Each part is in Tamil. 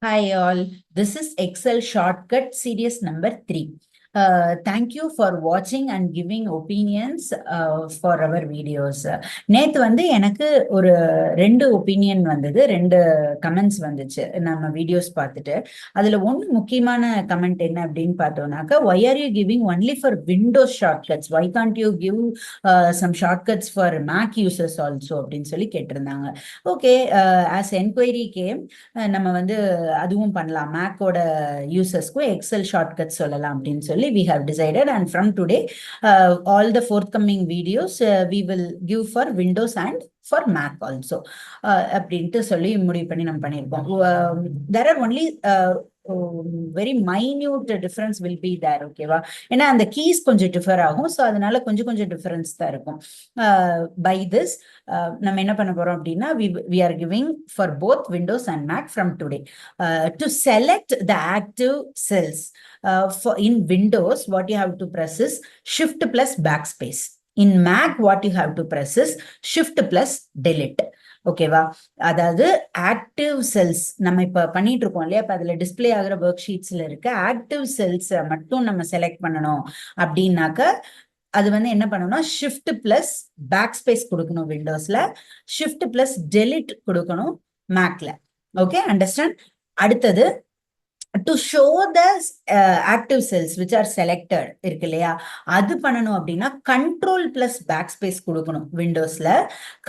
Hi all, this is Excel shortcut series number 3. Thank you for watching and giving opinions for our videos. நேத்து எனக்கு ஒரு ரெண்டு ஒப்பீனியன் வந்தது, ரெண்டு கமெண்ட்ஸ் வந்துச்சு நம்ம வீடியோஸ் பார்த்துட்டு. அதுல ஒன்று முக்கியமான கமெண்ட் என்ன அப்படின்னு பார்த்தோம்னாக்கா, why are you giving only for Windows shortcuts? Why can't you give some shortcuts for Mac users also அப்படின்னு சொல்லி கேட்டிருந்தாங்க. ஓகே, as enquiry came, நம்ம அதுவும் பண்ணலாம், மேக்கோட யூசர்ஸ்க்கும் எக்ஸல் ஷார்ட்கட் சொல்லலாம் அப்படின்னு சொல்லி we have decided, and from today all the forthcoming videos we will give for Windows and for Mac also அப்படின்ட்டு சொல்லி முடிவு பண்ணி நம்ம பண்ணியிருக்கோம். there are only very minute difference will be there, ஓகேவா? ஏன்னா அந்த கீஸ் கொஞ்சம் டிஃபர் ஆகும், ஸோ அதனால கொஞ்சம் கொஞ்சம் டிஃபரன்ஸ் தான் இருக்கும். பை திஸ் நம்ம என்ன பண்ண போறோம் அப்படின்னா, we are giving for both Windows and Mac from today. To select the active cells for in Windows, what you have to press is Shift plus Backspace. In Mac, what you have to press is Shift plus Delete. ஓகேவா? அதாவது ஆக்டிவ் செல்ஸ் நம்ம இப்ப பண்ணிட்டு இருக்கோம் இல்லையா, இப்ப அதுல டிஸ்பிளே ஆகிற ஒர்க் ஷீட்ஸ்ல இருக்க ஆக்டிவ் செல்ஸ் மட்டும் நம்ம செலக்ட் பண்ணணும் அப்படின்னாக்க, அது என்ன பண்ணணும்னா ஷிஃப்ட் பிளஸ் பேக் ஸ்பேஸ் கொடுக்கணும் விண்டோஸ்ல, ஷிஃப்ட் பிளஸ் டெலிட் கொடுக்கணும் மேக்ல. Okay, understand? அடுத்தது, to show the active cells which are selected இருக்கு இல்லையா, அது பண்ணணும் அப்படின்னா கண்ட்ரோல் பிளஸ் பேக் ஸ்பேஸ் கொடுக்கணும் விண்டோஸ்ல,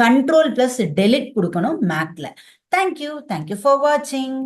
கண்ட்ரோல் பிளஸ் டெலிட் கொடுக்கணும் மேக்ல. தேங்க்யூ ஃபார் வாட்சிங்.